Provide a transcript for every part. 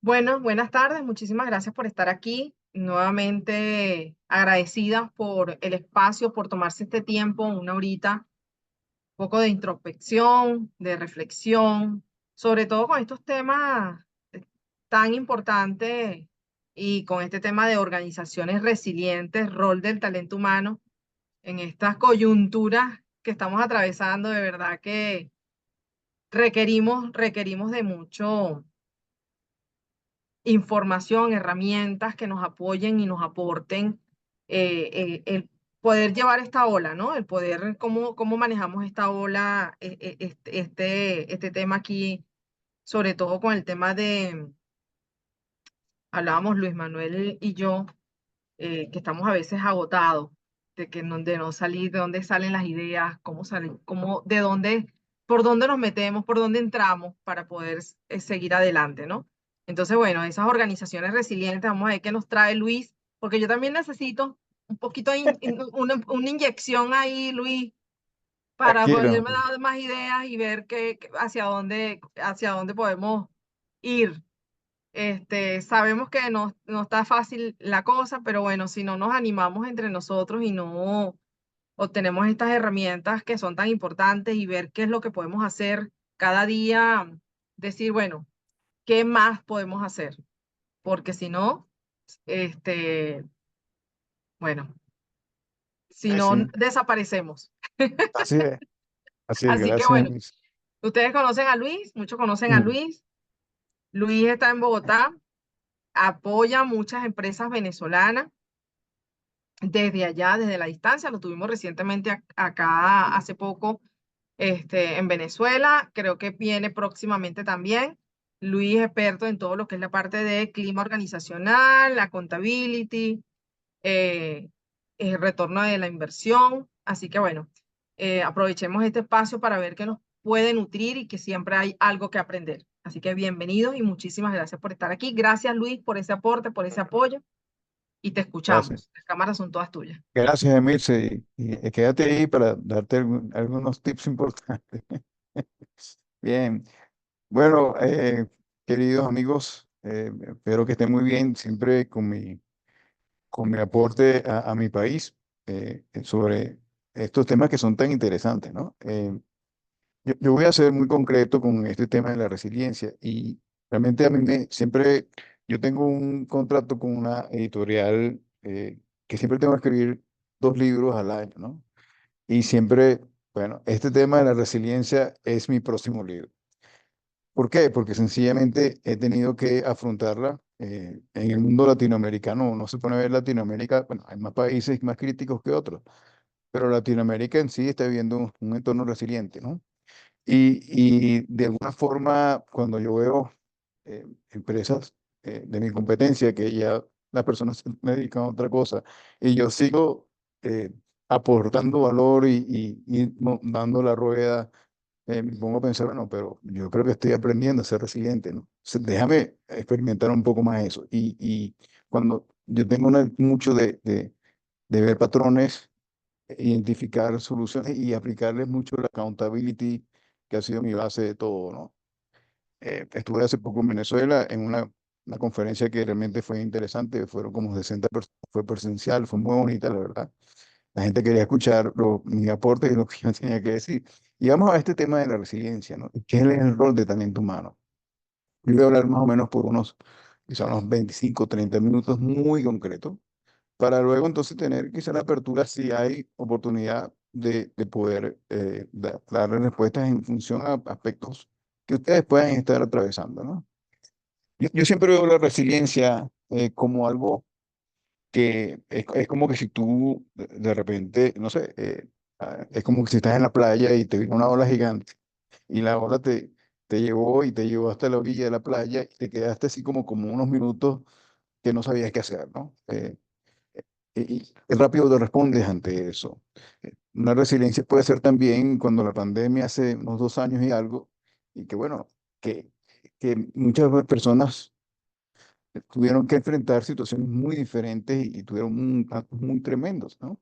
Bueno, buenas tardes, muchísimas gracias por estar aquí. Nuevamente agradecida por el espacio, por tomarse este tiempo, una horita, un poco de introspección, de reflexión, sobre todo con estos temas tan importantes y con este tema de organizaciones resilientes, rol del talento humano en estas coyunturas que estamos atravesando. De verdad que requerimos de mucho información, herramientas que nos apoyen y nos aporten el poder llevar esta ola, ¿no? El poder, cómo manejamos esta ola, este tema aquí, sobre todo con el tema hablábamos Luis Manuel y yo, que estamos a veces agotados de no salir, de dónde salen las ideas, cómo salen, de dónde, por dónde nos metemos, por dónde entramos para poder seguir adelante, ¿no? Entonces, bueno, esas organizaciones resilientes, vamos a ver qué nos trae Luis, porque yo también necesito un poquito una inyección ahí, Luis, para Tranquilo, poderme dar más ideas y ver hacia dónde podemos ir. Sabemos que no está fácil la cosa, pero bueno, si no nos animamos entre nosotros y no obtenemos estas herramientas que son tan importantes y ver qué es lo que podemos hacer cada día, decir, bueno, ¿qué más podemos hacer? Porque si no, este, bueno, si sí, no, sí, desaparecemos. así es, así es, Así que gracias, bueno, Miss. ustedes conocen a Luis, muchos conocen a Mm, Luis. Luis está en Bogotá, apoya a muchas empresas venezolanas desde allá, desde la distancia. Lo tuvimos recientemente acá hace poco, en Venezuela. Creo que viene próximamente también. Luis es experto en todo lo que es la parte de clima organizacional, la accountability, eh, el retorno de la inversión. Así que bueno, aprovechemos este espacio para ver qué nos puede nutrir y que siempre hay algo que aprender. Así que bienvenidos y muchísimas gracias por estar aquí. Gracias, Luis, por ese aporte, por ese apoyo y te Gracias, escuchamos. Las cámaras son todas tuyas. gracias, Emilce, y quédate ahí para darte algunos tips importantes. Bien, bueno, queridos amigos, espero que estén muy bien, siempre con mi aporte a mi país sobre estos temas que son tan interesantes, ¿no? Yo voy a ser muy concreto con este tema de la resiliencia y realmente siempre, yo tengo un contrato con una editorial que siempre tengo que escribir 2 libros al año, ¿no? Y siempre, bueno, este tema de la resiliencia es mi próximo libro. ¿Por qué? Porque sencillamente he tenido que afrontarla en el mundo latinoamericano. No se pone a ver Latinoamérica, bueno, hay más países más críticos que otros, pero Latinoamérica en sí está viviendo un entorno resiliente, ¿no? Y de alguna forma, cuando yo veo empresas de mi competencia, que ya las personas se dedican a otra cosa, y yo sigo eh, aportando valor y dando la rueda, me pongo a pensar, bueno, pero yo creo que estoy aprendiendo a ser resiliente, ¿no? Déjame experimentar un poco más eso. Y cuando yo tengo mucho de ver patrones, identificar soluciones y aplicarles mucho la accountability, que ha sido mi base de todo, ¿no? Estuve hace poco en Venezuela en una conferencia que realmente fue interesante, fueron como 60 personas, fue presencial, fue muy bonita, la verdad. La gente quería escuchar mi aporte y lo que yo tenía que decir. Y vamos a este tema de la resiliencia, ¿no? ¿Qué es el rol de talento humano? Yo voy a hablar más o menos por quizá unos 25, 30 minutos muy concretos para luego entonces tener quizá la apertura si hay oportunidad de poder darle respuestas en función a aspectos que ustedes puedan estar atravesando, ¿no? Yo siempre veo la resiliencia como algo que es como que si tú de repente, no sé, es como que si estás en la playa y te vino una ola gigante y la ola te llevó y te llevó hasta la orilla de la playa y te quedaste así como unos minutos que no sabías qué hacer, ¿no? Y rápido te respondes ante eso. Una resiliencia puede ser también cuando la pandemia hace unos 2 años y algo, y que bueno, que, que muchas personas tuvieron que enfrentar situaciones muy diferentes y tuvieron impactos muy tremendos, ¿no?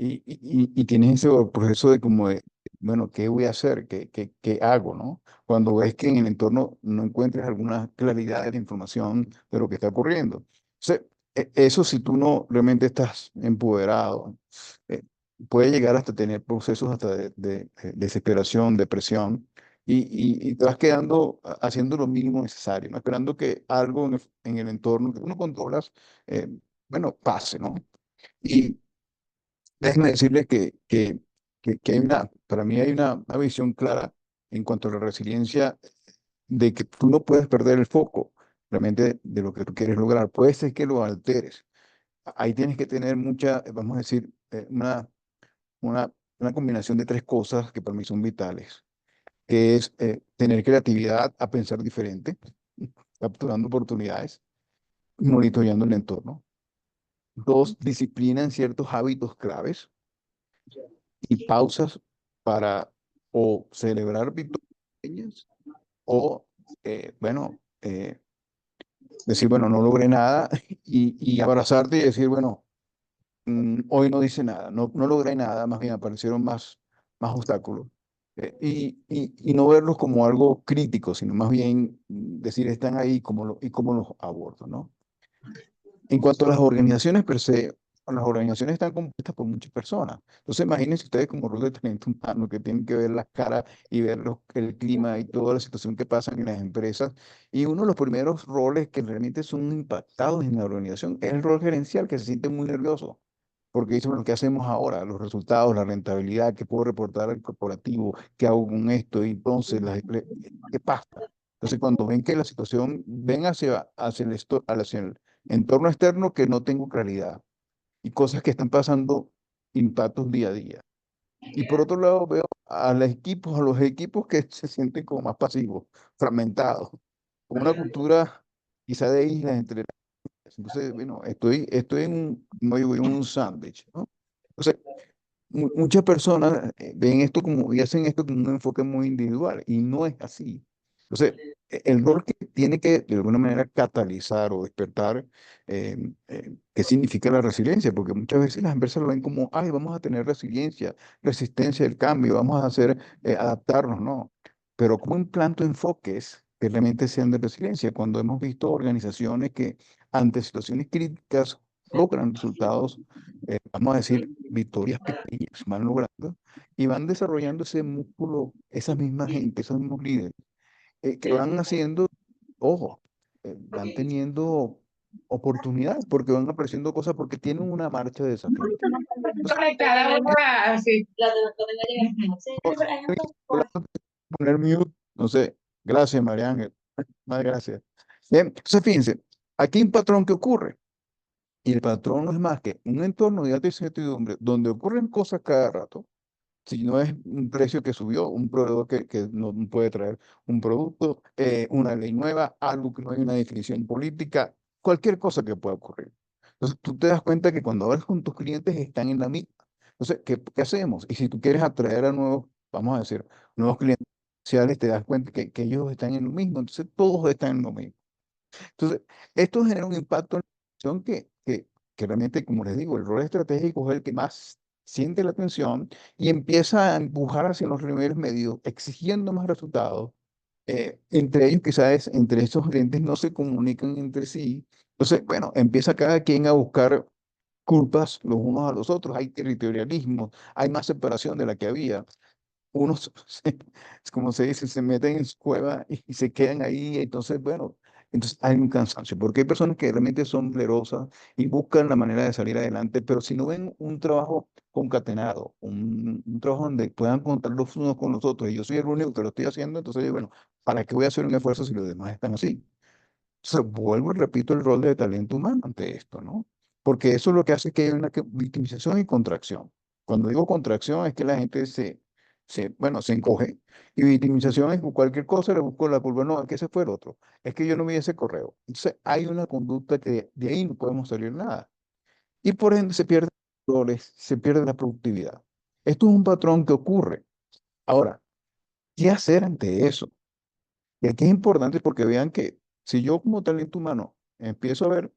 Y tienes ese proceso de como de bueno, ¿qué voy a hacer? ¿Qué hago, no? Cuando ves que en el entorno no encuentres alguna claridad de la información de lo que está ocurriendo. Entonces, eso si tú no realmente estás empoderado, eh, puede llegar hasta tener procesos hasta de desesperación, depresión, y te vas quedando haciendo lo mínimo necesario, ¿no? Esperando que algo en el entorno que tú no controlas, eh, bueno, pase, ¿no? Y déjenme decirles que hay para mí hay una visión clara en cuanto a la resiliencia, de que tú no puedes perder el foco realmente de lo que tú quieres lograr. Puede ser que lo alteres. Ahí tienes que tener mucha, vamos a decir, una, una combinación de tres cosas que para mí son vitales, que es tener creatividad a pensar diferente, capturando oportunidades, monitoreando el entorno. Dos, disciplina en ciertos hábitos claves y pausas para o celebrar victorias pequeñas o, bueno, decir, bueno, no logré nada y abrazarte y decir, bueno, hoy no dice nada, no logré nada, más bien aparecieron más obstáculos. Y no verlos como algo crítico, sino más bien decir, están ahí y cómo los abordo, ¿no? En cuanto a las organizaciones per se, las organizaciones están compuestas por muchas personas. Entonces, imagínense ustedes como rol de talento humano que tienen que ver las caras y ver el clima y toda la situación que pasa en las empresas. Y uno de los primeros roles que realmente son impactados en la organización es el rol gerencial, que se siente muy nervioso. Porque dice, bueno, ¿qué hacemos ahora? Los resultados, la rentabilidad, ¿qué puedo reportar al corporativo? ¿Qué hago con esto? Y entonces, ¿qué pasa? Entonces, cuando ven que la situación, ven hacia el entorno externo, que no tengo claridad y cosas que están pasando, impactos día a día. Y por otro lado, veo a los equipos que se sienten como más pasivos, fragmentados, con una cultura quizá de islas entre. Entonces, bueno, estoy en como digo, en un sándwich, ¿no? Entonces, muchas personas ven esto como y hacen esto como un enfoque muy individual y no es así. Entonces, el rol que tiene que de alguna manera catalizar o despertar, ¿qué significa la resiliencia? Porque muchas veces las empresas lo ven como, ay, vamos a tener resiliencia, resistencia al cambio, vamos a hacer, adaptarnos, ¿no? Pero ¿cómo implanto enfoques que realmente sean de resiliencia? Cuando hemos visto organizaciones que ante situaciones críticas logran resultados, vamos a decir, victorias pequeñas, van logrando y van desarrollando ese músculo, esa misma gente, esos mismos líderes, que van haciendo, ojo, van teniendo oportunidades porque van apareciendo cosas porque tienen una marcha de desafío. Entonces, Conectada una, sí. voy a poner mute, no sé, gracias, María Ángel, más gracias. Bien, entonces fíjense, aquí hay un patrón que ocurre. Y el patrón no es más que un entorno de alta incertidumbre donde ocurren cosas cada rato. Si no es un precio que subió, un proveedor que no puede traer un producto, una ley nueva, algo que no hay una definición política, cualquier cosa que pueda ocurrir. Entonces tú te das cuenta que cuando hablas con tus clientes están en la misma. Entonces, ¿qué hacemos? Y si tú quieres atraer a nuevos, vamos a decir, nuevos clientes potenciales, te das cuenta que ellos están en lo mismo. Entonces todos están en lo mismo. Entonces, esto genera un impacto en la atención que realmente, como les digo, el rol estratégico es el que más siente la atención y empieza a empujar hacia los niveles medios, exigiendo más resultados. Entre ellos, quizás entre esos clientes no se comunican entre sí. Entonces, bueno, empieza cada quien a buscar culpas los unos a los otros. Hay territorialismo, hay más separación de la que había. Unos, es como se dice, se meten en su cueva y se quedan ahí. Entonces, bueno, entonces hay un cansancio, porque hay personas que realmente son poderosas y buscan la manera de salir adelante, pero si no ven un trabajo concatenado, un trabajo donde puedan contar los unos con los otros, y yo soy el único que lo estoy haciendo, entonces, bueno, ¿para qué voy a hacer un esfuerzo si los demás están así? Entonces, vuelvo y repito el rol de talento humano ante esto, ¿no? Porque eso es lo que hace que haya una victimización y contracción. Cuando digo contracción es que la gente bueno, se encoge. Y victimización es que cualquier cosa le busco la culpa. No, es que ese fue el otro. Es que yo no vi ese correo. Entonces, hay una conducta que de ahí no podemos salir nada. Y por ende se pierden los roles, se pierde la productividad. Esto es un patrón que ocurre. Ahora, ¿qué hacer ante eso? Y aquí es importante porque vean que si yo como talento humano empiezo a ver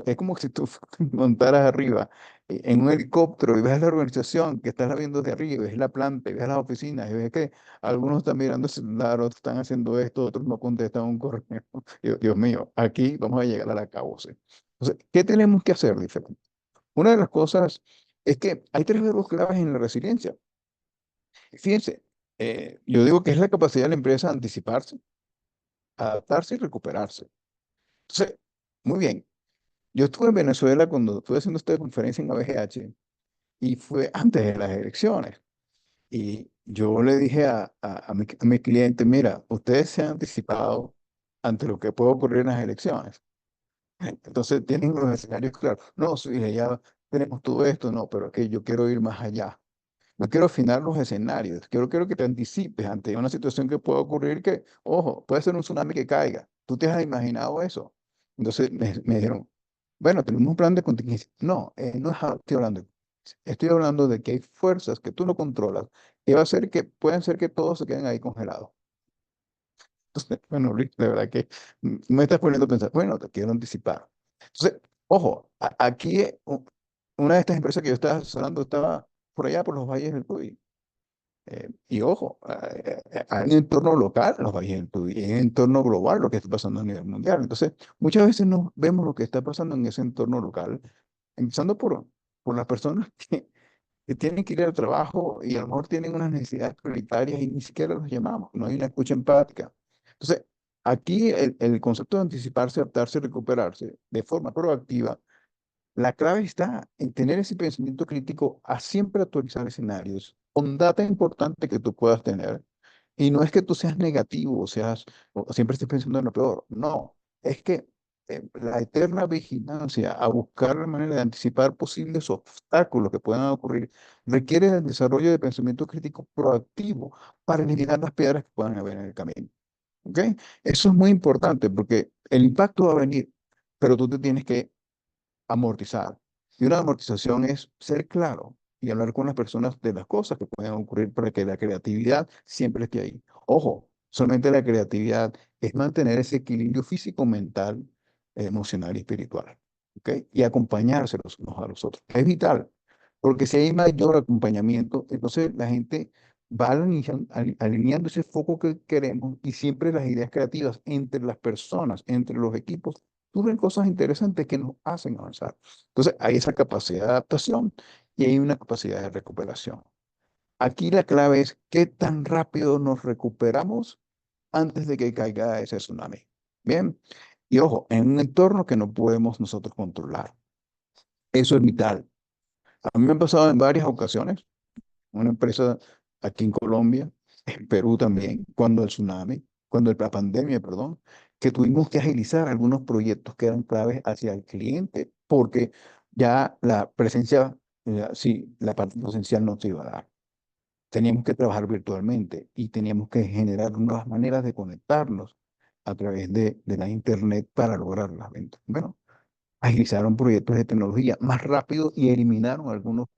es como si tú montaras arriba en un helicóptero y ves la organización que estás viendo de arriba, ves la planta, y ves las oficinas, y ves que algunos están mirando el celular, otros están haciendo esto, otros no contestan un correo. Dios mío, aquí vamos a llegar a la cabose. Entonces, ¿qué tenemos que hacer diferente? Una de las cosas es que hay tres verbos claves en la resiliencia. Fíjense, yo digo que es la capacidad de la empresa de anticiparse, adaptarse y recuperarse. Entonces, muy bien. Yo estuve en Venezuela cuando estuve haciendo esta conferencia en ABGH y fue antes de las elecciones. Y yo le dije a mi cliente, mira, ustedes se han anticipado ante lo que puede ocurrir en las elecciones. Entonces tienen los escenarios claros. No, sí, ya tenemos todo esto, no, pero es que yo quiero ir más allá. No quiero afinar los escenarios. Quiero que te anticipes ante una situación que pueda ocurrir que, ojo, puede ser un tsunami que caiga. ¿Tú te has imaginado eso? Entonces me dijeron, bueno, tenemos un plan de contingencia. No, no estoy hablando de contingencia. Estoy hablando de que hay fuerzas que tú no controlas que va a ser que pueden ser que todos se queden ahí congelados. Entonces, bueno, Luis, de verdad que me estás poniendo a pensar, bueno, te quiero anticipar. Entonces, ojo, aquí una de estas empresas que yo estaba asesorando estaba por allá por los valles del Tuy. Y ojo, hay un entorno local, los valles del Tuy, y hay un entorno global, lo que está pasando a nivel mundial. Entonces, muchas veces no vemos lo que está pasando en ese entorno local, empezando por las personas que tienen que ir al trabajo y a lo mejor tienen unas necesidades prioritarias y ni siquiera los llamamos, no hay una escucha empática. Entonces, aquí el concepto de anticiparse, adaptarse y recuperarse de forma proactiva, la clave está en tener ese pensamiento crítico a siempre actualizar escenarios con data importante que tú puedas tener. Y no es que tú seas negativo o siempre estés pensando en lo peor. No, es que la eterna vigilancia a buscar la manera de anticipar posibles obstáculos que puedan ocurrir requiere el desarrollo de pensamiento crítico proactivo para eliminar las piedras que puedan haber en el camino. ¿Ok? Eso es muy importante porque el impacto va a venir, pero tú te tienes que amortizar. Y una amortización es ser claro y hablar con las personas de las cosas que pueden ocurrir para que la creatividad siempre esté ahí. Ojo, solamente la creatividad es mantener ese equilibrio físico, mental, emocional y espiritual. ¿Ok? Y acompañarse los unos a los otros. Es vital, porque si hay mayor acompañamiento, entonces la gente va alineando ese foco que queremos y siempre las ideas creativas entre las personas, entre los equipos surgen cosas interesantes que nos hacen avanzar. Entonces, hay esa capacidad de adaptación y hay una capacidad de recuperación. Aquí la clave es qué tan rápido nos recuperamos antes de que caiga ese tsunami. Bien, y ojo, en un entorno que no podemos nosotros controlar. Eso es vital. A mí me ha pasado en varias ocasiones, una empresa aquí en Colombia, en Perú también, cuando el tsunami, la pandemia, perdón, que tuvimos que agilizar algunos proyectos que eran claves hacia el cliente, porque ya la presencia, sí, la parte presencial no se iba a dar. Teníamos que trabajar virtualmente y teníamos que generar nuevas maneras de conectarnos a través de la internet para lograr las ventas. Bueno, agilizaron proyectos de tecnología más rápido y eliminaron algunos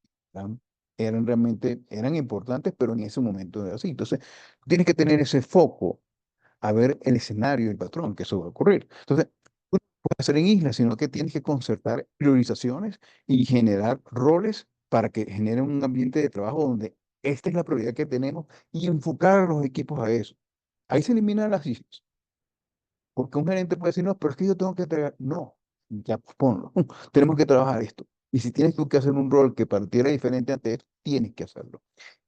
que eran importantes, pero en ese momento era así. Entonces, tienes que tener ese foco a ver el escenario y el patrón que eso va a ocurrir. Entonces, tú no puedes hacer en islas, sino que tienes que concertar priorizaciones y generar roles para que generen un ambiente de trabajo donde esta es la prioridad que tenemos y enfocar a los equipos a eso. Ahí se eliminan las islas. Porque un gerente puede decir, no, pero es que yo tengo que entregar. No, ya pues ponlo. Tenemos que trabajar esto. Y si tienes tú que hacer un rol que partiera diferente ante esto, tienes que hacerlo.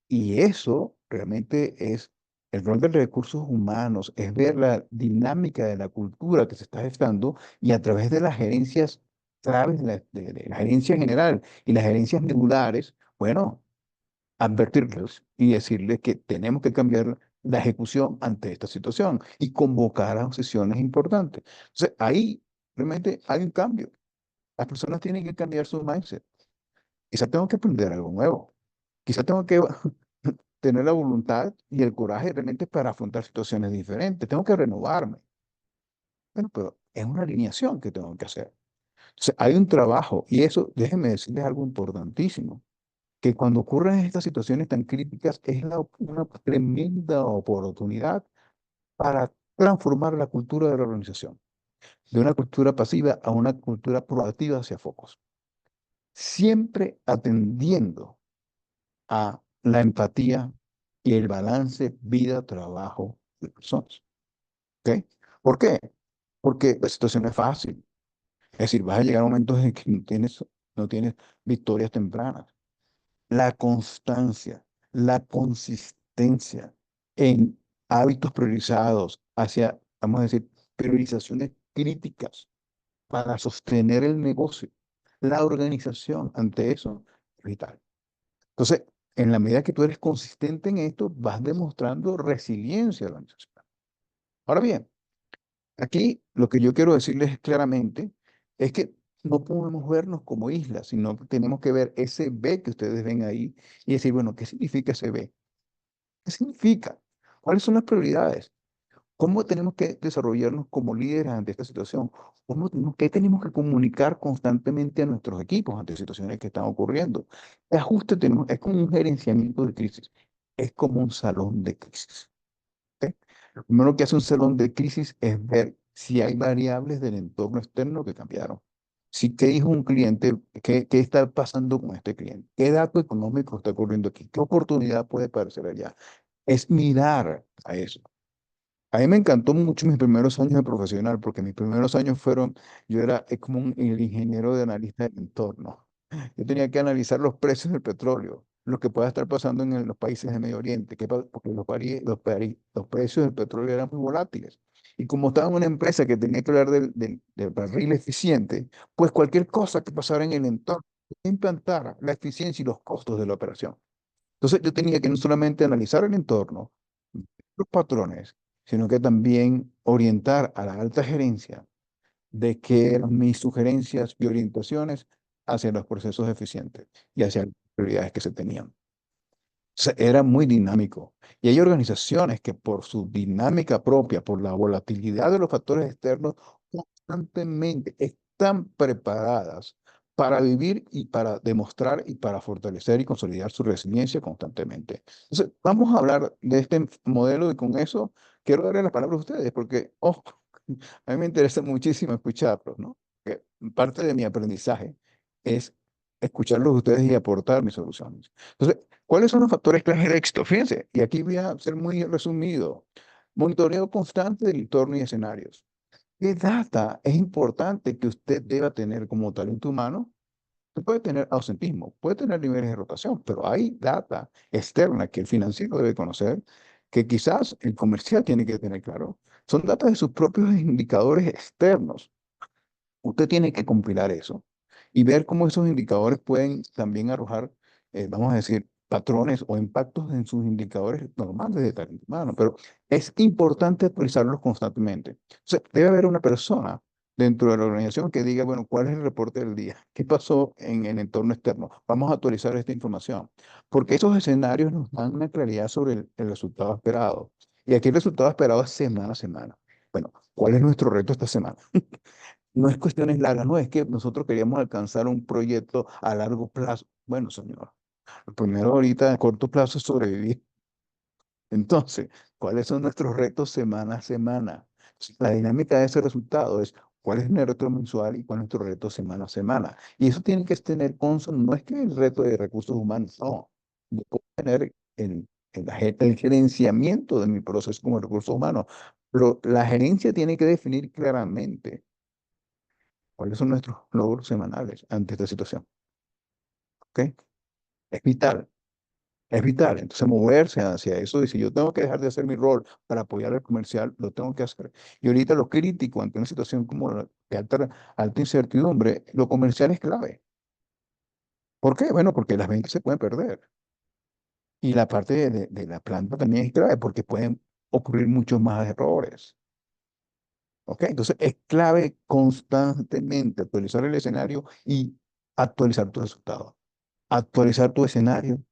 Y eso realmente es el rol de recursos humanos, es ver la dinámica de la cultura que se está gestando y a través de las gerencias claves, de la gerencia general y las gerencias medulares, bueno, advertirles y decirles que tenemos que cambiar la ejecución ante esta situación y convocar a sesiones importantes. Entonces, ahí realmente hay un cambio. Las personas tienen que cambiar su mindset. Quizá tengo que aprender algo nuevo. Quizá tengo que tener la voluntad y el coraje realmente para afrontar situaciones diferentes. Tengo que renovarme. Bueno, pero es una alineación que tengo que hacer. Entonces, hay un trabajo y eso, déjenme decirles algo importantísimo que cuando ocurren estas situaciones tan críticas es una tremenda oportunidad para transformar la cultura de la organización. de una cultura pasiva a una cultura proactiva hacia focos, siempre atendiendo a la empatía y el balance vida-trabajo de personas. ¿Ok? ¿Por qué? Porque la situación no es fácil. Es decir, vas a llegar a momentos en que no tienes victorias tempranas. La constancia, la consistencia en hábitos priorizados hacia, vamos a decir, priorizaciones críticas para sostener el negocio, la organización ante eso es vital. Entonces, en la medida que tú eres consistente en esto, vas demostrando resiliencia organizacional. Ahora bien, aquí lo que yo quiero decirles claramente es que no podemos vernos como islas, sino que tenemos que ver ese B que ustedes ven ahí y decir, bueno, ¿qué significa ese B? ¿Qué significa? ¿Cuáles son las prioridades? ¿Cómo tenemos que desarrollarnos como líderes ante esta situación? ¿Qué tenemos que comunicar constantemente a nuestros equipos ante situaciones que están ocurriendo? El ajuste es como un gerenciamiento de crisis, es como un salón de crisis. ¿Ok? Lo primero que hace un salón de crisis es ver si hay variables del entorno externo que cambiaron. Si, ¿qué dijo un cliente? ¿Qué está pasando con este cliente? ¿Qué dato económico está ocurriendo aquí? ¿Qué oportunidad puede aparecer allá? Es mirar a eso. A mí me encantó mucho mis primeros años de profesional, porque mis primeros años yo era como el ingeniero de analista del entorno. Yo tenía que analizar los precios del petróleo, lo que pueda estar pasando en los países del Medio Oriente, porque los precios del petróleo eran muy volátiles. Y como estaba en una empresa que tenía que hablar del barril eficiente, pues cualquier cosa que pasara en el entorno, implantar la eficiencia y los costos de la operación. Entonces yo tenía que no solamente analizar el entorno, los patrones, sino que también orientar a la alta gerencia de que eran mis sugerencias y orientaciones hacia los procesos eficientes y hacia las prioridades que se tenían. Sea, era muy dinámico. Y hay organizaciones que por su dinámica propia, por la volatilidad de los factores externos, constantemente están preparadas para vivir y para demostrar y para fortalecer y consolidar su resiliencia constantemente. Entonces, vamos a hablar de este modelo y con eso quiero darle la palabra a ustedes porque a mí me interesa muchísimo escucharlos, ¿no? Que parte de mi aprendizaje es escucharlos a ustedes y aportar mis soluciones. Entonces, ¿cuáles son los factores clave de éxito? Fíjense, y aquí voy a ser muy resumido. Monitoreo constante del entorno y escenarios. ¿Qué data es importante que usted deba tener como talento humano? Usted puede tener ausentismo, puede tener niveles de rotación, pero hay data externa que el financiero debe conocer, que quizás el comercial tiene que tener claro. Son datos de sus propios indicadores externos. Usted tiene que compilar eso y ver cómo esos indicadores pueden también arrojar, vamos a decir, patrones o impactos en sus indicadores normales de talento humano, pero es importante actualizarlos constantemente. Entonces, debe haber una persona dentro de la organización que diga, bueno, ¿cuál es el reporte del día? ¿Qué pasó en el entorno externo? Vamos a actualizar esta información, porque esos escenarios nos dan una claridad sobre el resultado esperado. Y aquí el resultado esperado es semana a semana. Bueno, ¿cuál es nuestro reto esta semana? No es cuestiones largas, no es que nosotros queríamos alcanzar un proyecto a largo plazo. Bueno, señor, lo primero ahorita a corto plazo es sobrevivir. Entonces, ¿cuáles son nuestros retos semana a semana? La dinámica de ese resultado es cuál es mi reto mensual y cuál es nuestro reto semana a semana. Y eso tiene que tener consono, no es que el reto de recursos humanos, no. Yo puedo tener el gerenciamiento de mi proceso como recursos humanos, pero la gerencia tiene que definir claramente cuáles son nuestros logros semanales ante esta situación. ¿Ok? Es vital, es vital. Entonces, moverse hacia eso. Y si yo tengo que dejar de hacer mi rol para apoyar al comercial, lo tengo que hacer. Y ahorita lo crítico ante una situación como la de alta incertidumbre, lo comercial es clave. ¿Por qué? Bueno, porque las ventas se pueden perder. Y la parte de la planta también es clave porque pueden ocurrir muchos más errores. ¿Ok? Entonces, es clave constantemente actualizar el escenario y actualizar tus resultados. Actualizar tu escenario,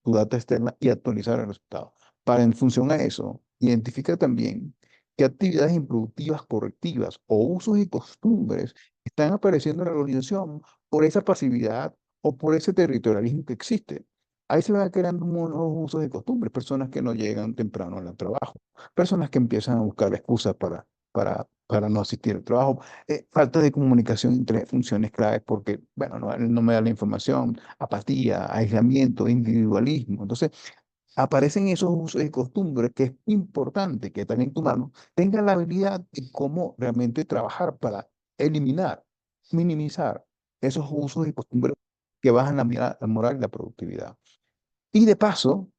tu data externa y actualizar el resultado. Para en función a eso, identifica también qué actividades improductivas correctivas o usos y costumbres están apareciendo en la organización por esa pasividad o por ese territorialismo que existe. Ahí se van creando unos usos y costumbres, personas que no llegan temprano al trabajo, personas que empiezan a buscar excusas para para no asistir al trabajo, falta de comunicación entre funciones claves porque, bueno, no, no me da la información, apatía, aislamiento, individualismo. Entonces, aparecen esos usos y costumbres que es importante que también tu mano tenga la habilidad de cómo realmente trabajar para eliminar, minimizar esos usos y costumbres que bajan la moral y la productividad. Y de paso,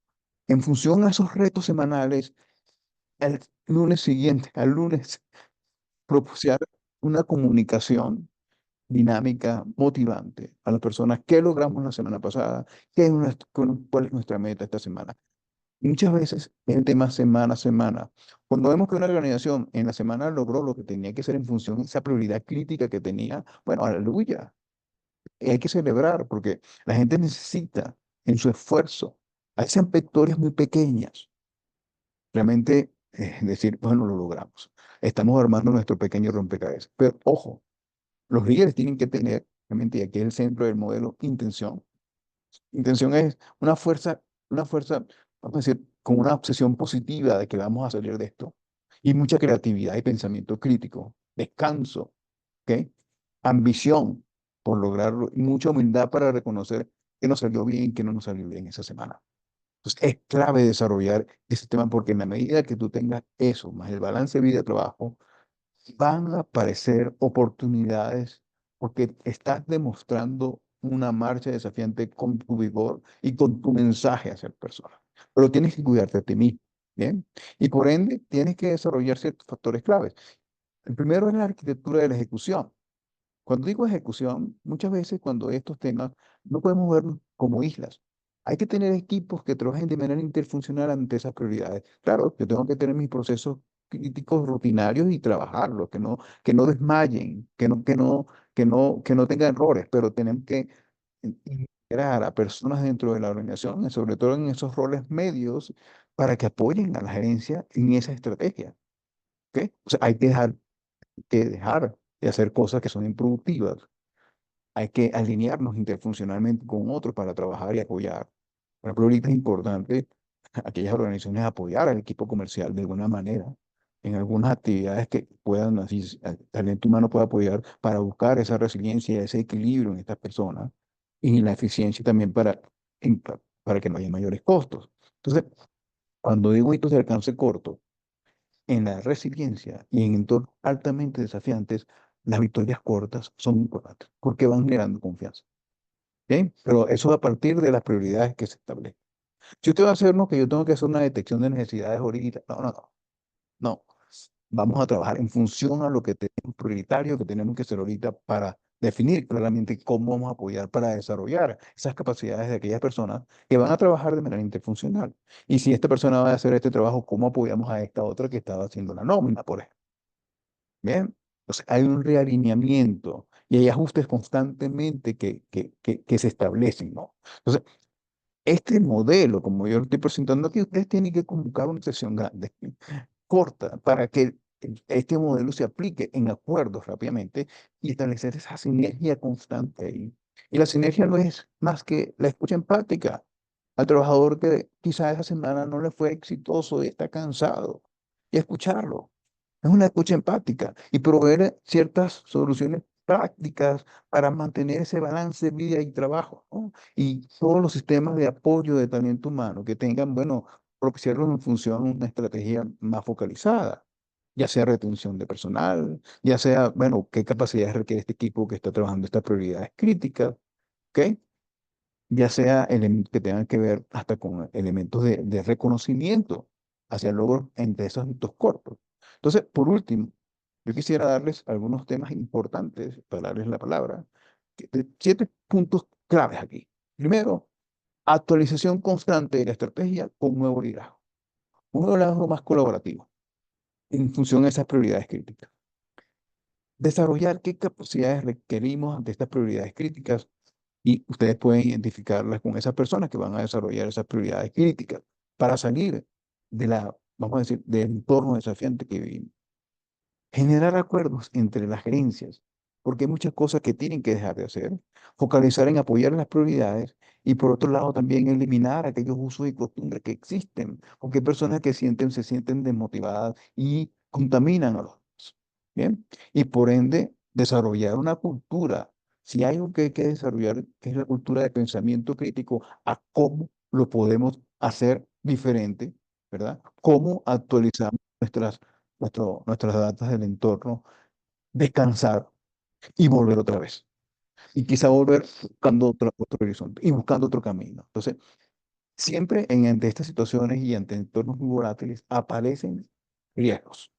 en función a esos retos semanales, el lunes siguiente, al lunes, propiciar una comunicación dinámica, motivante a las personas. ¿Qué logramos la semana pasada? ¿Cuál es nuestra meta esta semana? Y muchas veces es el tema semana a semana. Cuando vemos que una organización en la semana logró lo que tenía que hacer en función de esa prioridad crítica que tenía, bueno, aleluya. Y hay que celebrar porque la gente necesita en su esfuerzo, a sean victorias muy pequeñas, realmente decir, bueno, lo logramos. Estamos armando nuestro pequeño rompecabezas. Pero ojo, los líderes tienen que tener, realmente, y aquí es el centro del modelo, intención. Intención es una fuerza, vamos a decir, con una obsesión positiva de que vamos a salir de esto. Y mucha creatividad y pensamiento crítico, descanso, ¿ok? Ambición por lograrlo y mucha humildad para reconocer que nos salió bien y que no nos salió bien esa semana. Entonces, es clave desarrollar ese tema porque en la medida que tú tengas eso, más el balance vida-trabajo, van a aparecer oportunidades porque estás demostrando una marcha desafiante con tu vigor y con tu mensaje hacia las personas. Pero tienes que cuidarte a ti mismo, ¿bien? Y por ende, tienes que desarrollar ciertos factores claves. El primero es la arquitectura de la ejecución. Cuando digo ejecución, muchas veces cuando estos temas no podemos verlos como islas. Hay que tener equipos que trabajen de manera interfuncional ante esas prioridades. Claro, yo tengo que tener mis procesos críticos rutinarios y trabajarlos, que no desmayen, que no tengan errores, pero tenemos que integrar a personas dentro de la organización, y sobre todo en esos roles medios, para que apoyen a la gerencia en esa estrategia. ¿Ok? O sea, hay que dejar de hacer cosas que son improductivas. Hay que alinearnos interfuncionalmente con otros para trabajar y apoyar. Por ejemplo, ahorita es importante aquellas organizaciones apoyar al equipo comercial de alguna manera en algunas actividades que puedan, así, el talento humano pueda apoyar para buscar esa resiliencia, ese equilibrio en estas personas y la eficiencia también para que no haya mayores costos. Entonces, cuando digo hitos de alcance corto, en la resiliencia y en entornos altamente desafiantes, las victorias cortas son importantes porque van generando confianza. ¿Ok? Pero eso a partir de las prioridades que se establecen. Si usted va a hacernos que yo tengo que hacer una detección de necesidades ahorita, no, no, no, no. Vamos a trabajar en función a lo que tenemos prioritario, que tenemos que hacer ahorita para definir claramente cómo vamos a apoyar para desarrollar esas capacidades de aquellas personas que van a trabajar de manera interfuncional. Y si esta persona va a hacer este trabajo, ¿cómo apoyamos a esta otra que estaba haciendo la nómina, por ejemplo? Bien. Entonces, hay un realineamiento y hay ajustes constantemente que se establecen, ¿no? Entonces, este modelo, como yo lo estoy presentando aquí, ustedes tienen que convocar una sesión grande, corta, para que este modelo se aplique en acuerdos rápidamente y establecer esa sinergia constante ahí. Y la sinergia no es más que la escucha empática al trabajador que quizás esa semana no le fue exitoso y está cansado, y escucharlo. Es una escucha empática y proveer ciertas soluciones prácticas para mantener ese balance vida y trabajo, ¿no? Y todos los sistemas de apoyo de talento humano que tengan, bueno, propiciarlos en función de una estrategia más focalizada, ya sea retención de personal, ya sea, bueno, qué capacidades requiere este equipo que está trabajando estas prioridades críticas, ¿ok? Ya sea elementos que tengan que ver hasta con elementos de reconocimiento hacia logros entre esos hitos cortos. Entonces, por último, yo quisiera darles algunos temas importantes para darles la palabra. 7 puntos claves aquí. Primero, actualización constante de la estrategia con nuevo liderazgo. Un liderazgo más colaborativo en función de esas prioridades críticas. Desarrollar qué capacidades requerimos ante estas prioridades críticas y ustedes pueden identificarlas con esas personas que van a desarrollar esas prioridades críticas para salir de vamos a decir, del entorno desafiante que vivimos. Generar acuerdos entre las gerencias, porque hay muchas cosas que tienen que dejar de hacer. Focalizar en apoyar las prioridades y por otro lado también eliminar aquellos usos y costumbres que existen, porque hay personas que se sienten desmotivadas y contaminan a los demás. Bien, y por ende desarrollar una cultura. Si hay algo que hay que desarrollar, es la cultura de pensamiento crítico a cómo lo podemos hacer diferente, ¿verdad? Cómo actualizar nuestras datas del entorno, descansar y volver otra vez. Y quizá volver buscando otro horizonte y buscando otro camino. Entonces, siempre ante estas situaciones y ante entornos muy volátiles aparecen riesgos.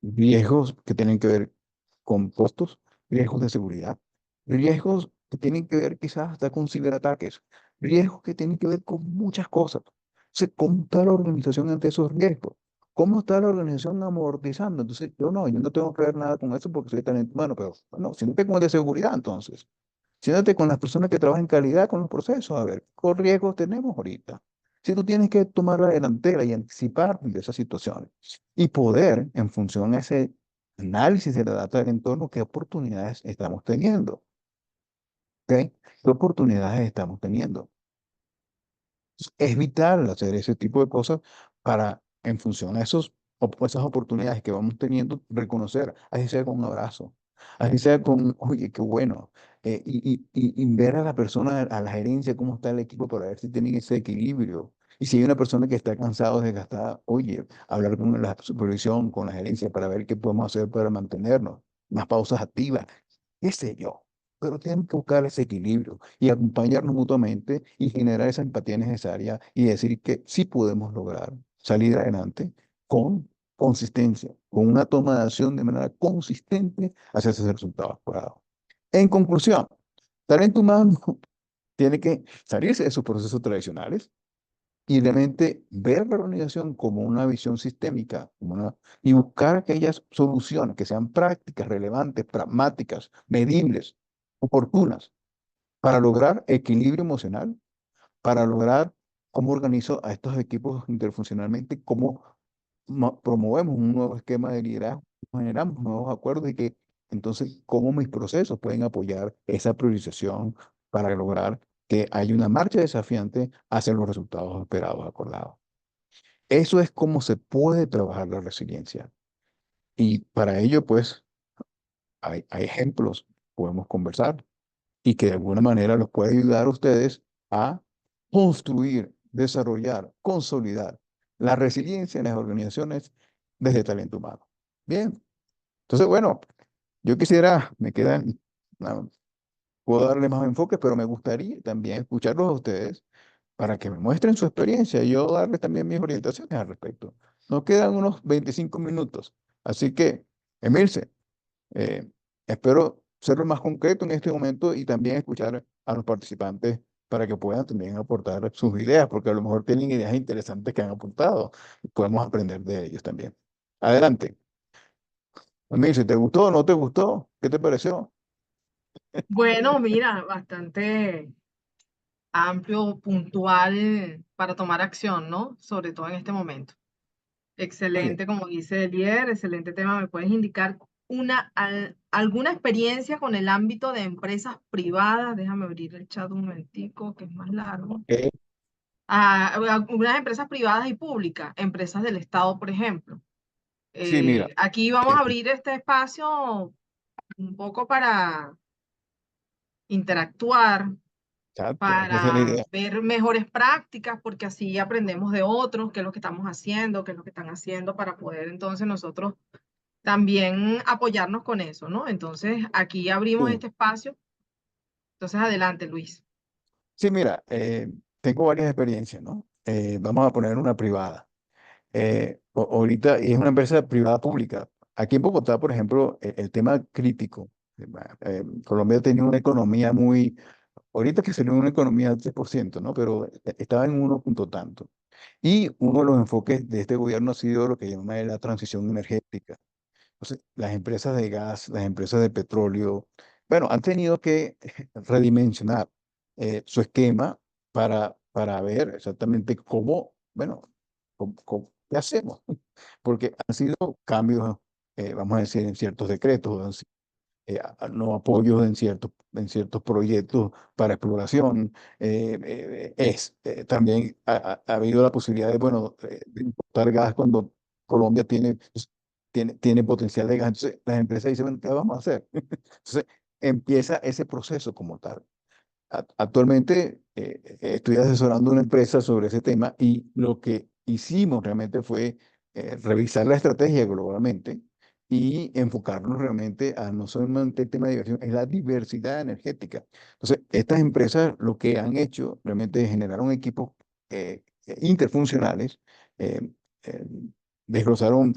Riesgos que tienen que ver con costos, riesgos de seguridad, riesgos que tienen que ver quizás hasta con ciberataques, riesgos que tienen que ver con muchas cosas. Entonces, ¿cómo está la organización ante esos riesgos? ¿Cómo está la organización amortizando? Entonces, yo no tengo que ver nada con eso porque soy talento humano, pero bueno, siéntate con el de seguridad entonces. Siéntate con las personas que trabajan en calidad con los procesos, a ver, ¿qué riesgos tenemos ahorita? Si tú tienes que tomar la delantera y anticipar de esas situaciones y poder, en función a ese análisis de la data del entorno, qué oportunidades estamos teniendo, ¿ok? ¿Qué oportunidades estamos teniendo? Es vital hacer ese tipo de cosas para, en función a esas oportunidades que vamos teniendo, reconocer, así sea con un abrazo, así sea con, oye, qué bueno, y ver a la persona, a la gerencia, cómo está el equipo para ver si tienen ese equilibrio. Y si hay una persona que está cansada, desgastada, oye, hablar con la supervisión, con la gerencia para ver qué podemos hacer para mantenernos, más pausas activas, qué sé yo. Pero tenemos que buscar ese equilibrio y acompañarnos mutuamente y generar esa empatía necesaria y decir que sí podemos lograr salir adelante con consistencia, con una toma de acción de manera consistente hacia ese resultado esperado. En conclusión, talento humano tiene que salirse de sus procesos tradicionales y realmente ver la organización como una visión sistémica y buscar aquellas soluciones que sean prácticas, relevantes, pragmáticas, medibles, oportunas para lograr equilibrio emocional, para lograr cómo organizo a estos equipos interfuncionalmente, cómo promovemos un nuevo esquema de liderazgo, generamos nuevos acuerdos y que entonces cómo mis procesos pueden apoyar esa priorización para lograr que haya una marcha desafiante hacia los resultados esperados, acordados. Eso es cómo se puede trabajar la resiliencia. Y para ello, pues, hay ejemplos, podemos conversar y que de alguna manera los puede ayudar a ustedes a construir, desarrollar, consolidar la resiliencia en las organizaciones desde talento humano. Bien, entonces, bueno, yo quisiera, no, puedo darle más enfoque, pero me gustaría también escucharlos a ustedes para que me muestren su experiencia y yo darles también mis orientaciones al respecto. Nos quedan unos 25 minutos, así que, Emilce, eh, espero ser lo más concreto en este momento y también escuchar a los participantes para que puedan también aportar sus ideas, porque a lo mejor tienen ideas interesantes que han aportado y podemos aprender de ellos también. Adelante. Emilce, ¿te gustó o no te gustó? ¿Qué te pareció? Bueno, mira, bastante amplio, puntual para tomar acción, ¿no? Sobre todo en este momento. Muy bien. Excelente, como dice Elier, excelente tema. ¿Me puedes indicar alguna experiencia con el ámbito de empresas privadas? Déjame abrir el chat un momentico, que es más largo. Ok. Algunas empresas privadas y públicas, empresas del Estado, por ejemplo. Sí, mira, Aquí vamos a eh, abrir este espacio un poco para interactuar, exacto, esa es la para idea. ver mejores prácticas, porque así aprendemos de otros, qué es lo que estamos haciendo, qué es lo que están haciendo, para poder entonces nosotros también apoyarnos con eso, ¿no? Entonces, aquí abrimos Sí, este espacio. Entonces, adelante, Luis. sí, mira, tengo varias experiencias, ¿no? Vamos a poner una privada. Ahorita y es una empresa privada pública. Aquí en Bogotá, por ejemplo, el tema crítico. Colombia tenía una economía muy, ahorita que salió una economía al 3%, ¿no? Pero estaba en uno punto tanto. Y uno de los enfoques de este gobierno ha sido lo que llama la transición energética. Entonces, las empresas de gas, las empresas de petróleo, bueno, han tenido que redimensionar su esquema para ver exactamente cómo, bueno, qué hacemos. Porque han sido cambios, vamos a decir, en ciertos decretos, no apoyos en ciertos proyectos para exploración. También ha habido la posibilidad de, bueno, de importar gas cuando Colombia tiene. tiene potencial de gasto. Entonces, las empresas dicen, bueno, ¿qué vamos a hacer? Entonces, empieza ese proceso como tal. Actualmente estoy asesorando una empresa sobre ese tema y lo que hicimos realmente fue revisar la estrategia globalmente y enfocarnos realmente a no solamente el tema de diversión, es la diversidad energética. Entonces, estas empresas lo que han hecho realmente es generar un equipo interfuncionales. eh, eh, Desglosaron,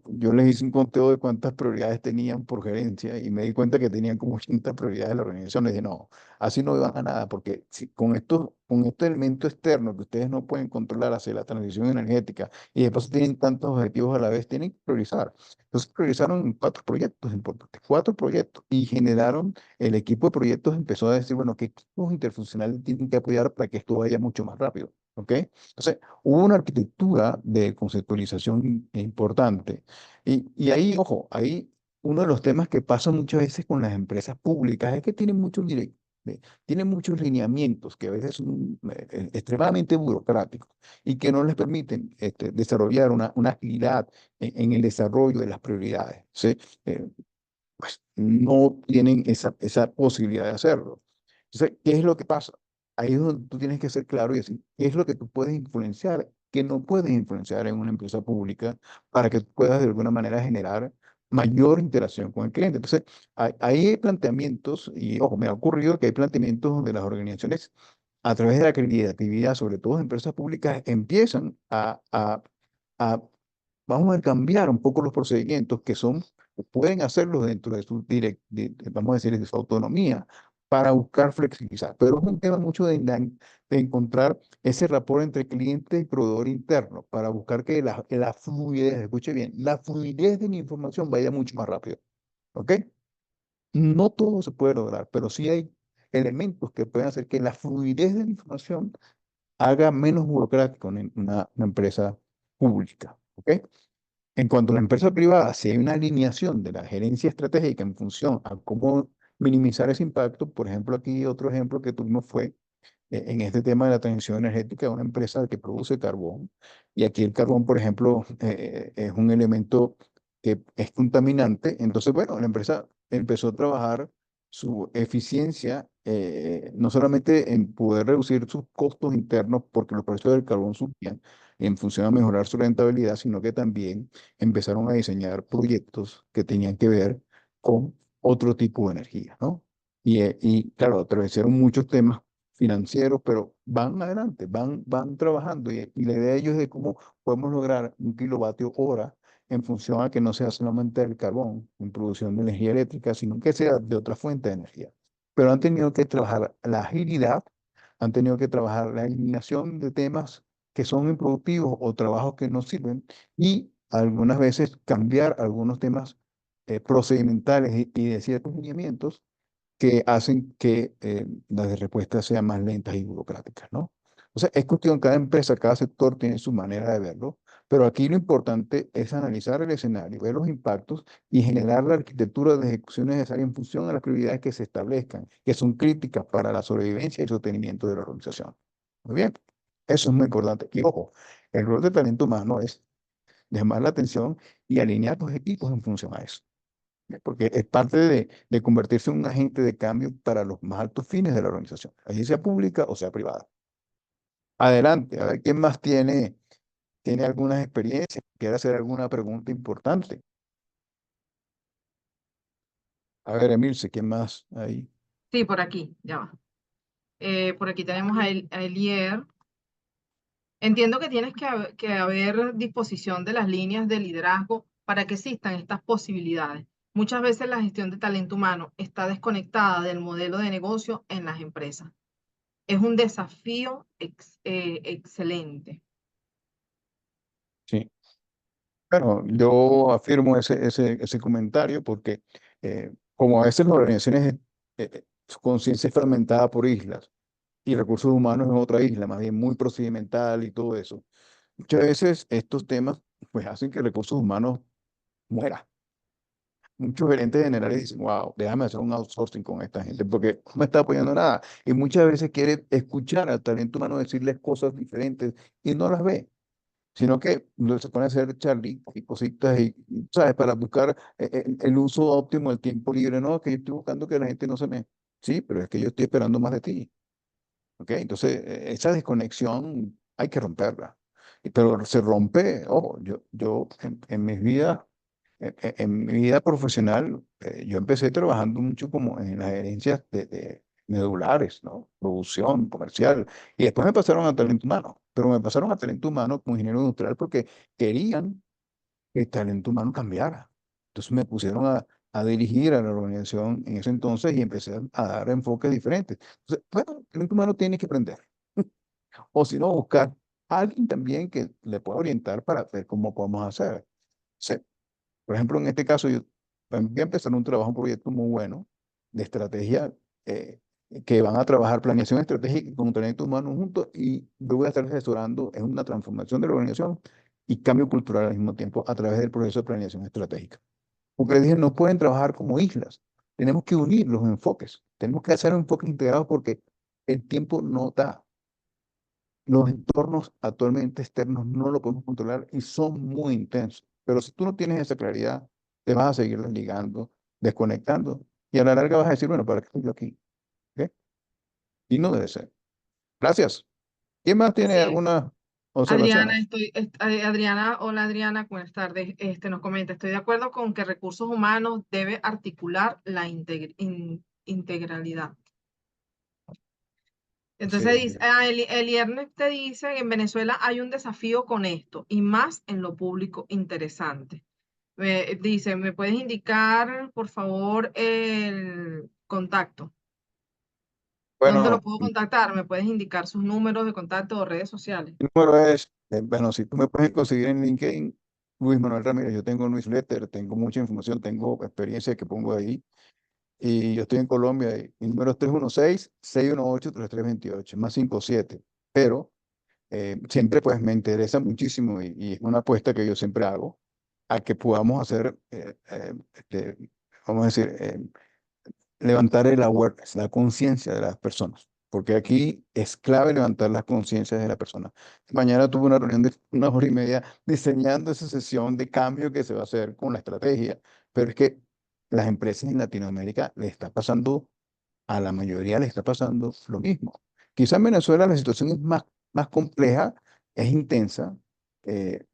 yo les hice un conteo de cuántas prioridades tenían por gerencia y me di cuenta que tenían como 80 prioridades de la organización. Les dije, no, así no van a nada, porque si, con este elemento externo que ustedes no pueden controlar hacia la transición energética y después tienen tantos objetivos a la vez, tienen que priorizar. Entonces priorizaron 4 proyectos importantes, 4 proyectos, y generaron, el equipo de proyectos empezó a decir, bueno, ¿qué equipos interfuncionales tienen que apoyar para que esto vaya mucho más rápido? ¿Ok? Entonces, hubo una arquitectura de conceptualización importante. Y ahí, ojo, ahí uno de los temas que pasa muchas veces con las empresas públicas es que tienen muchos lineamientos que a veces son extremadamente burocráticos y que no les permiten desarrollar una agilidad en el desarrollo de las prioridades. ¿Sí? Eh, pues no tienen esa posibilidad de hacerlo. Entonces, ¿qué es lo que pasa? Ahí es donde tú tienes que ser claro y decir, ¿qué es lo que tú puedes influenciar, qué no puedes influenciar en una empresa pública para que puedas de alguna manera generar mayor interacción con el cliente? Entonces, ahí hay planteamientos, y ojo, me ha ocurrido que hay planteamientos donde las organizaciones, a través de la creatividad, sobre todo en empresas públicas, empiezan a vamos a cambiar un poco los procedimientos que son, pueden hacerlo dentro de su vamos a decir, de su autonomía para buscar flexibilizar. Pero es un tema mucho de encontrar ese rapport entre cliente y proveedor interno para buscar que la fluidez, escuche bien, la fluidez de la información vaya mucho más rápido. ¿Ok? No todo se puede lograr, pero sí hay elementos que pueden hacer que la fluidez de la información haga menos burocrático una empresa pública. ¿Ok? En cuanto a la empresa privada, si hay una alineación de la gerencia estratégica en función a cómo minimizar ese impacto, por ejemplo, aquí otro ejemplo que tuvimos fue en este tema de la transición energética de una empresa que produce carbón. Y aquí el carbón, por ejemplo, es un elemento que es contaminante. Entonces, bueno, la empresa empezó a trabajar su eficiencia, no solamente en poder reducir sus costos internos, porque los precios del carbón subían en función a mejorar su rentabilidad, sino que también empezaron a diseñar proyectos que tenían que ver con otro tipo de energía, ¿no? Y claro, atravesaron muchos temas financieros, pero van adelante, van trabajando y la idea de ellos es de cómo podemos lograr 1 kWh en función a que no sea solamente el carbón en producción de energía eléctrica, sino que sea de otra fuente de energía. Pero han tenido que trabajar la agilidad, han tenido que trabajar la eliminación de temas que son improductivos o trabajos que no sirven y algunas veces cambiar algunos temas procedimentales y de ciertos lineamientos que hacen que las respuestas sean más lentas y burocráticas, ¿no? O sea, es cuestión, cada empresa, cada sector tiene su manera de verlo, pero aquí lo importante es analizar el escenario, ver los impactos y generar la arquitectura de ejecución necesaria en función a las prioridades que se establezcan, que son críticas para la sobrevivencia y sostenimiento de la organización. Muy bien, eso es muy importante. Y ojo, el rol de talento humano es llamar la atención y alinear tus equipos en función a eso, porque es parte de convertirse en un agente de cambio para los más altos fines de la organización, allí sea pública o sea privada. Adelante, a ver quién más tiene algunas experiencias, quiere hacer alguna pregunta importante. A ver, Emilce, ¿quién más ahí? Sí, por aquí, ya va. Por aquí tenemos a Elier. Entiendo que tienes que haber disposición de las líneas de liderazgo para que existan estas posibilidades. Muchas veces la gestión de talento humano está desconectada del modelo de negocio en las empresas. Es un desafío excelente. Sí. Bueno, yo afirmo ese comentario porque como a veces las organizaciones, su conciencia es fragmentada por islas y recursos humanos es otra isla, más bien muy procedimental y todo eso. Muchas veces estos temas pues hacen que recursos humanos muera. Muchos gerentes generales dicen, wow, déjame hacer un outsourcing con esta gente porque no me está apoyando nada. Y muchas veces quiere escuchar al talento humano decirles cosas diferentes y no las ve. sino que no se pone a hacer charlitas y cositas ¿sabes? Para buscar el uso óptimo del tiempo libre. No, que yo estoy buscando que la gente no se me... Sí, pero es que yo estoy esperando más de ti. ¿Ok? Entonces, esa desconexión hay que romperla. Pero se rompe, ojo, yo en mi vida, en mi vida profesional, yo empecé trabajando mucho como en las gerencias de medulares, ¿no? Producción, comercial, y después me pasaron a talento humano, pero me pasaron a talento humano como ingeniero industrial porque querían que el talento humano cambiara. Entonces me pusieron a dirigir a la organización en ese entonces y empecé a dar enfoques diferentes. Entonces, bueno, el talento humano tiene que aprender. O si no, buscar a alguien también que le pueda orientar para ver cómo podemos hacer. Sí. Por ejemplo, en este caso, yo voy a empezar un proyecto muy bueno de estrategia, eh, que van a trabajar planeación estratégica con talento humano juntos y yo voy a estar asesorando en una transformación de la organización y cambio cultural al mismo tiempo a través del proceso de planeación estratégica. Porque les dije, no pueden trabajar como islas. Tenemos que unir los enfoques. Tenemos que hacer enfoques integrados porque el tiempo no da. Los entornos actualmente externos no lo podemos controlar y son muy intensos. Pero si tú no tienes esa claridad, te vas a seguir desligando, desconectando y a la larga vas a decir, bueno, ¿para qué estoy yo aquí? ¿Ok? Y no debe ser. Gracias. ¿Quién más tiene Así es. algunas Adriana, observaciones? Adriana, hola Adriana, buenas tardes. Nos comenta, estoy de acuerdo con que recursos humanos debe articular la integralidad. Entonces Sí. dice, Eliernes te dice, en Venezuela hay un desafío con esto y más en lo público interesante. Dice, ¿me puedes indicar, por favor, el contacto? ¿Dónde lo Bueno, puedo contactar? ¿Me puedes indicar sus números de contacto o redes sociales? el número es, bueno, si tú me puedes conseguir en LinkedIn, Luis Manuel Ramírez, yo tengo newsletter, tengo mucha información, tengo experiencia que pongo ahí. Y yo estoy en Colombia y mi número es 316-618-3328, más 57. Pero siempre pues me interesa muchísimo y es una apuesta que yo siempre hago a que podamos hacer, vamos a decir, levantar el awareness, la conciencia de las personas. Porque aquí es clave levantar las conciencias de las personas. Mañana tuve una reunión de 1 hora y media diseñando esa sesión de cambio que se va a hacer con la estrategia. Pero es que las empresas en Latinoamérica le está pasando, a la mayoría le está pasando lo mismo. Quizá en Venezuela la situación es más compleja, es intensa. eh,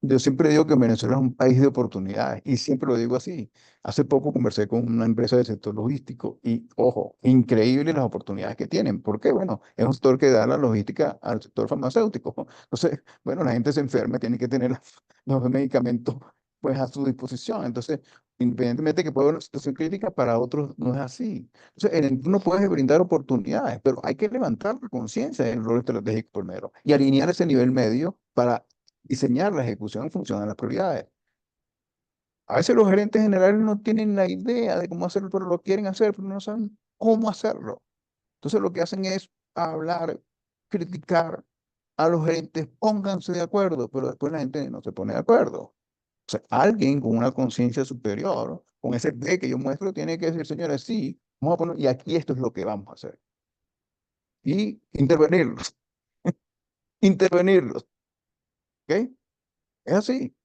yo siempre digo que Venezuela es un país de oportunidades y siempre lo digo así. Hace poco conversé con una empresa del sector logístico y, ojo, increíble las oportunidades que tienen. Porque, bueno, es un sector que da la logística al sector farmacéutico. Entonces, bueno, la gente se enferma, tiene que tener los medicamentos pues a su disposición. Entonces, independientemente de que pueda haber una situación crítica, para otros no es así. Entonces, el entorno puede brindar oportunidades, pero hay que levantar la conciencia del rol estratégico primero y alinear ese nivel medio para diseñar la ejecución en función de las prioridades. A veces los gerentes generales no tienen la idea de cómo hacerlo, pero lo quieren hacer, pero no saben cómo hacerlo. Entonces lo que hacen es hablar, criticar a los gerentes, pónganse de acuerdo, pero después la gente no se pone de acuerdo. O sea, alguien con una conciencia superior, con ese B que yo muestro, tiene que decir, señores, sí, vamos a poner, y aquí esto es lo que vamos a hacer. Y intervenirlos, intervenirlos, ¿ok? Es así.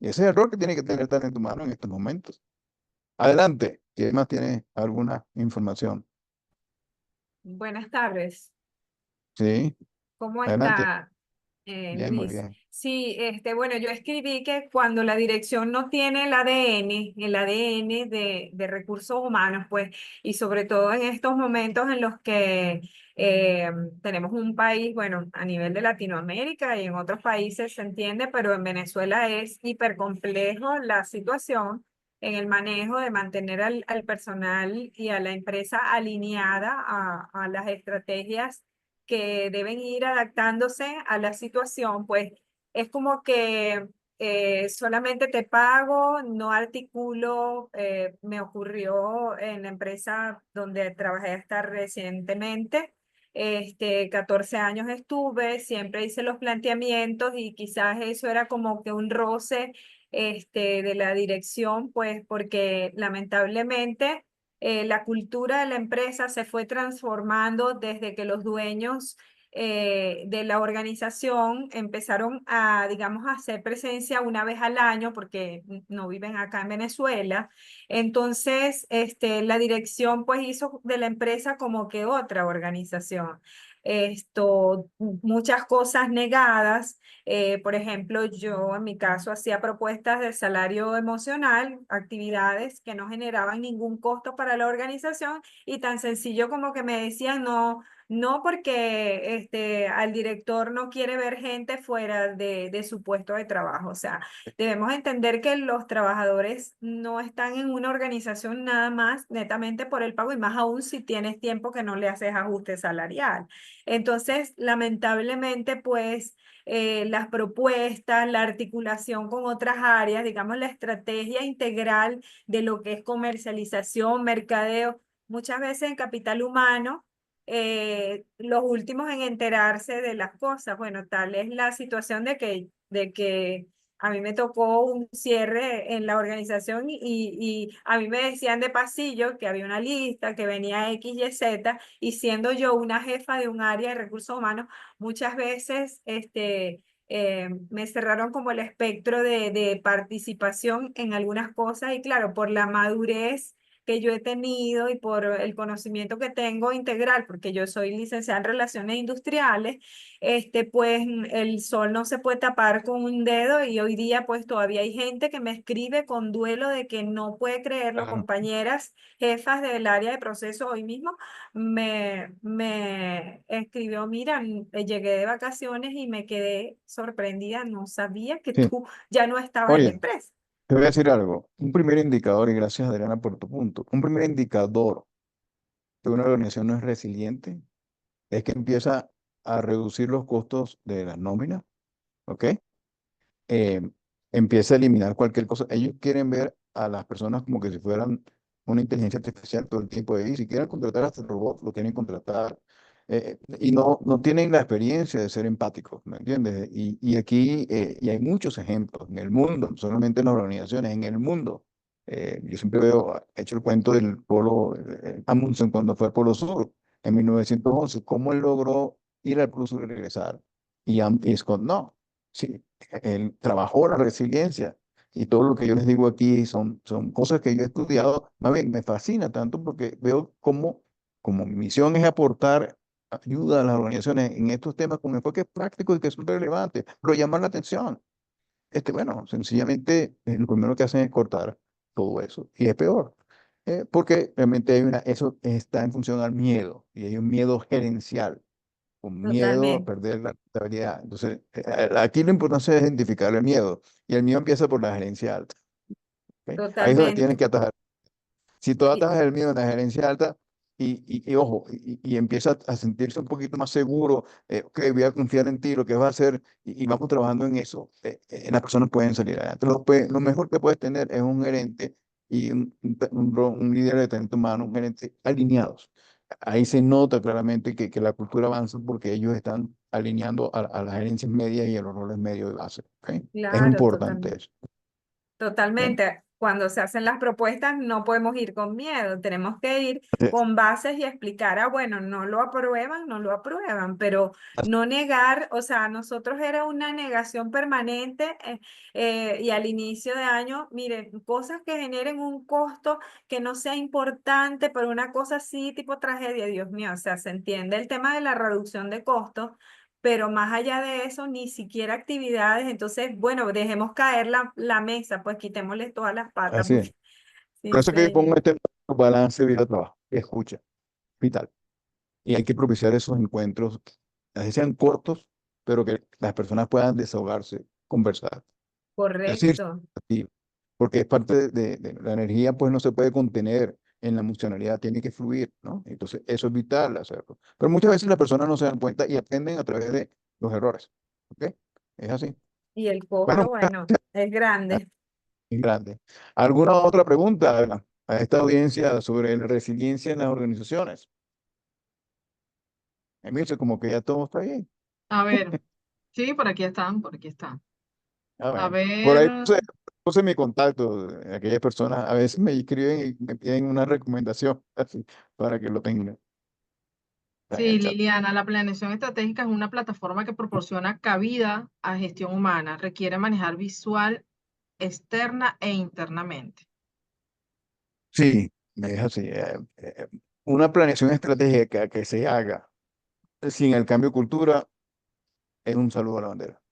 Y ese es el rol que tiene que tener el talento humano en estos momentos. Adelante, ¿quién más tiene alguna información? Buenas tardes. Sí, ¿Cómo adelante. está, Bien, muy Luis? bien. Sí, bueno, yo escribí que cuando la dirección no tiene el ADN de recursos humanos, pues, y sobre todo en estos momentos en los que eh, tenemos un país, bueno, a nivel de Latinoamérica y en otros países se entiende, pero en Venezuela es hipercomplejo la situación en el manejo de mantener al personal y a la empresa alineada a las estrategias que deben ir adaptándose a la situación, pues es como que solamente te pago, no articulo. Me ocurrió en la empresa donde trabajé hasta recientemente. 14 años estuve, siempre hice los planteamientos y quizás eso era como que un roce de la dirección, pues porque lamentablemente la cultura de la empresa se fue transformando desde que los dueños de la organización empezaron a, digamos, a hacer presencia una vez al año porque no viven acá en Venezuela. Entonces, la dirección pues hizo de la empresa como que otra organización. Muchas cosas negadas. Por ejemplo, yo en mi caso hacía propuestas de salario emocional, actividades que no generaban ningún costo para la organización y tan sencillo como que me decían no. No porque al director no quiere ver gente fuera de su puesto de trabajo. O sea, debemos entender que los trabajadores no están en una organización nada más netamente por el pago y más aún si tienes tiempo que no le haces ajuste salarial. Entonces, lamentablemente, pues las propuestas, la articulación con otras áreas, digamos, la estrategia integral de lo que es comercialización, mercadeo, muchas veces en capital humano los últimos en enterarse de las cosas. Bueno, tal es la situación de que a mí me tocó un cierre en la organización y a mí me decían de pasillo que había una lista, que venía X, Y, Z, y siendo yo una jefa de un área de recursos humanos, muchas veces me cerraron como el espectro de participación en algunas cosas y claro, por la madurez que yo he tenido y por el conocimiento que tengo integral, porque yo soy licenciada en Relaciones Industriales, pues el sol no se puede tapar con un dedo y hoy día pues todavía hay gente que me escribe con duelo de que no puede creerlo, Claro. compañeras jefas del área de proceso hoy mismo me escribió, mira, llegué de vacaciones y me quedé sorprendida, no sabía que Sí. tú ya no estabas en la Oye, empresa. te voy a decir algo. Un primer indicador, y gracias Adriana por tu punto, un primer indicador de una organización no es resiliente es que empieza a reducir los costos de las nóminas, ¿ok? eh, Empieza a eliminar cualquier cosa. Ellos quieren ver a las personas como que si fueran una inteligencia artificial todo el tiempo ahí. Si quieren contratar hasta el robot, lo quieren contratar. Y no tienen la experiencia de ser empáticos, ¿me entiendes? Y aquí, y hay muchos ejemplos en el mundo, no solamente en las organizaciones, en el mundo. Yo siempre veo, he hecho el cuento del polo, Amundsen cuando fue al Polo Sur en 1911, cómo él logró ir al Polo Sur y regresar. Y Scott no. Sí, él trabajó la resiliencia y todo lo que yo les digo aquí son cosas que yo he estudiado. Más bien, me fascina tanto porque veo cómo, como mi misión es aportar ayuda a las organizaciones en estos temas con enfoque práctico y que son relevantes, pero llamar la atención. Bueno, sencillamente lo primero que hacen es cortar todo eso y es peor. Porque realmente eso está en función al miedo y hay un miedo gerencial con miedo a Totalmente, perder la estabilidad. Entonces, aquí lo importante es identificar el miedo. Y el miedo empieza por la gerencia alta. ¿Ok? Ahí es donde tienes totalmente. que atajar. Si tú Y- atajas el miedo en la gerencia alta y ojo, y empieza a sentirse un poquito más seguro, ok, voy a confiar en ti, lo que vas a hacer, y vamos trabajando en eso, las personas pueden salir adelante. Lo mejor que puedes tener es un gerente y un líder de talento humano, un gerente alineados. Ahí se nota claramente que la cultura avanza porque ellos están alineando a las gerencias medias y a los roles medios de base. ¿Ok? Es Claro, importante totalmente. eso. ¿Ok? Totalmente. Cuando se hacen las propuestas no podemos ir con miedo, tenemos que ir Así es. con bases y explicar, bueno, no lo aprueban, no lo aprueban, pero no negar, o sea, nosotros era una negación permanente y al inicio de año, mire, cosas que generen un costo que no sea importante, pero una cosa así, tipo tragedia, Dios mío, o sea, se entiende el tema de la reducción de costos pero más allá de eso, ni siquiera actividades. Entonces, bueno, dejemos caer la mesa, pues quitémosle todas las patas, Así es. porque Por sí, eso que yo pongo señor. este balance vida-trabajo, escucha, vital. Y hay que propiciar esos encuentros, así sean cortos, pero que las personas puedan desahogarse, conversar, decir, Correcto. porque es parte de la energía, pues no se puede contener en la emocionalidad, tiene que fluir, ¿no? Entonces, eso es vital hacerlo. Pero muchas veces las personas no se dan cuenta y aprenden a través de los errores, ¿ok? Es así. Y el Bueno, costo, bueno, es grande. es grande. ¿Alguna otra pregunta a esta audiencia sobre la resiliencia en las organizaciones? Emilce, como que ya todo está bien. A ver, sí, por aquí están, por aquí están. Ah, A bueno. Por ahí ver, puse mi contacto. Aquellas personas a veces me escriben y me piden una recomendación así, para que lo tengan. Sí, Liliana, la planeación estratégica es una plataforma que proporciona cabida a gestión humana. Requiere manejar visual, externa e internamente. Sí, es así. Una planeación estratégica que se haga sin el cambio de cultura es un saludo a la bandera.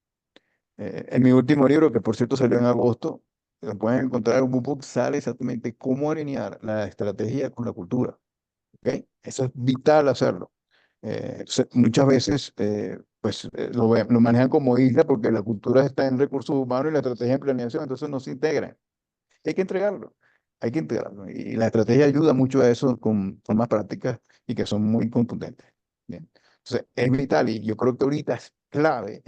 En mi último libro, que por cierto salió en agosto, lo pueden encontrar en un book, sale exactamente cómo alinear la estrategia con la cultura. ¿Ok? Eso es vital hacerlo. Muchas veces lo manejan como isla porque la cultura está en recursos humanos y la estrategia en planeación, entonces no se integran. Hay que entregarlo, hay que integrarlo. Y la estrategia ayuda mucho a eso con formas prácticas y que son muy contundentes. Bien. Entonces, es vital y yo creo que ahorita es clave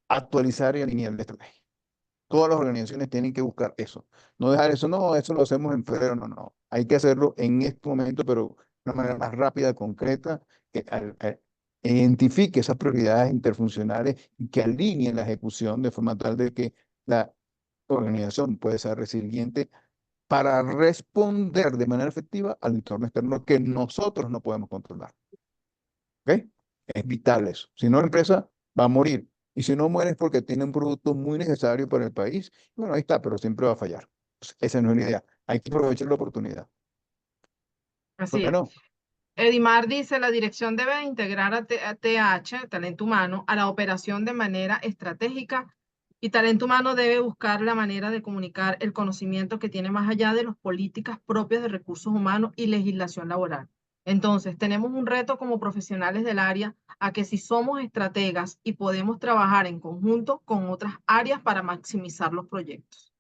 actualizar y alinear la estrategia. Todas las organizaciones tienen que buscar eso. No dejar eso, no, eso lo hacemos en febrero, no, no. Hay que hacerlo en este momento, pero de una manera más rápida, concreta, que identifique esas prioridades interfuncionales y que alineen la ejecución de forma tal de que la organización pueda ser resiliente para responder de manera efectiva al entorno externo que nosotros no podemos controlar. ¿Ok? Es vital eso. Si no, la empresa va a morir. Y si no muere es porque tiene un producto muy necesario para el país. Bueno, ahí está, pero siempre va a fallar. Pues esa no es la idea. Hay que aprovechar la oportunidad. Así es. Bueno, Edimar dice, la dirección debe integrar a TH, talento humano, a la operación de manera estratégica y talento humano debe buscar la manera de comunicar el conocimiento que tiene más allá de las políticas propias de recursos humanos y legislación laboral. Entonces, tenemos un reto como profesionales del área a que si somos estrategas y podemos trabajar en conjunto con otras áreas para maximizar los proyectos.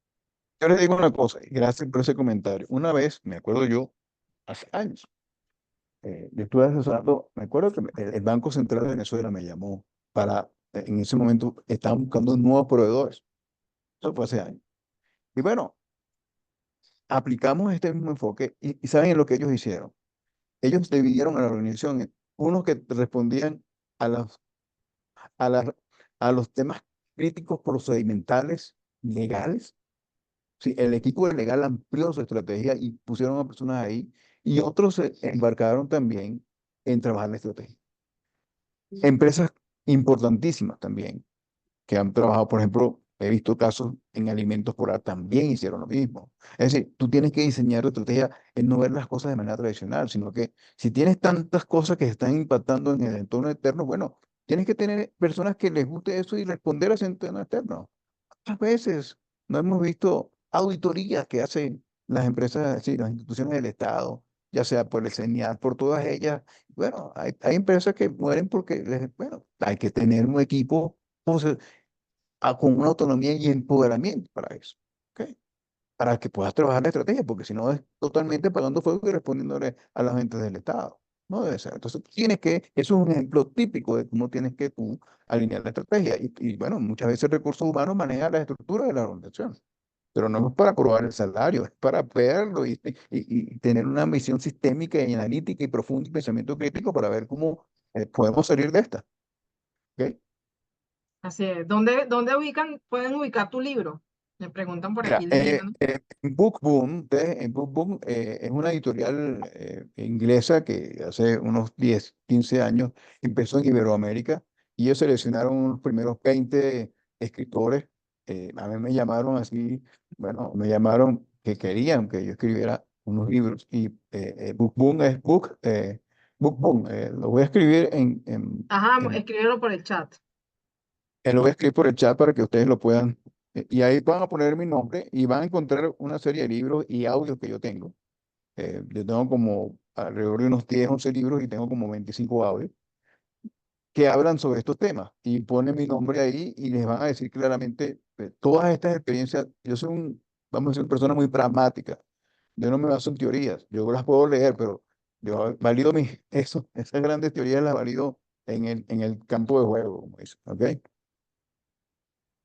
yo les digo una cosa, y gracias por ese comentario. Una vez, me acuerdo yo, hace años, yo estuve asesorando, me acuerdo que el Banco Central de Venezuela me llamó para, en ese momento, estaban buscando nuevos proveedores. Eso fue hace años. Y bueno, aplicamos este mismo enfoque y ¿saben lo que ellos hicieron? Ellos dividieron a la organización en unos que respondían a, las, a, las- a los temas críticos procedimentales legales. Sí, el equipo de legal amplió su estrategia y pusieron a personas ahí y otros se embarcaron también en trabajar la estrategia. Empresas importantísimas también que han trabajado, por ejemplo, he visto casos en alimentos por ahí, también hicieron lo mismo. Es decir, tú tienes que diseñar tu estrategia en no ver las cosas de manera tradicional, sino que si tienes tantas cosas que están impactando en el entorno externo, bueno, tienes que tener personas que les guste eso y responder a ese entorno externo. Muchas veces no hemos visto auditorías que hacen las empresas, sí, las instituciones del Estado, ya sea por el CENIAT, por todas ellas. Bueno, hay empresas que mueren porque, bueno, hay que tener un equipo pues, con una autonomía y empoderamiento para eso. ¿Ok? Para que puedas trabajar la estrategia, porque si no es totalmente apagando fuego y respondiéndole a la gente del Estado. No debe ser. Entonces, eso es un ejemplo típico de cómo tienes que tú alinear la estrategia. Bueno, muchas veces recursos humanos manejan la estructura de la organización, pero no es para probar el salario, es para verlo y tener una visión sistémica y analítica y profunda y pensamiento crítico para ver cómo podemos salir de esta. ¿Ok? Así es. ¿Dónde pueden ubicar tu libro? Me preguntan por aquí, Mira, Liliana. Book Boom, en Book Boom es una editorial inglesa que hace unos 10, 15 años empezó en Iberoamérica y ellos seleccionaron los primeros 20 escritores. A mí me llamaron así, bueno, me llamaron que querían que yo escribiera unos libros y Book Boom es Book Boom. Lo voy a escribir Ajá, en escríbelo por el chat. lo voy a escribir por el chat para que ustedes lo puedan. Y ahí van a poner mi nombre y van a encontrar una serie de libros y audios que yo tengo. Yo tengo como alrededor de unos 10 11 libros y tengo como 25 audios que hablan sobre estos temas. Y ponen mi nombre ahí y les van a decir claramente todas estas experiencias. Yo soy vamos a decir, una persona muy pragmática. Yo no me baso en teorías. Yo las puedo leer, pero yo valido esas grandes teorías las valido en el campo de juego, como dicen. ¿Ok?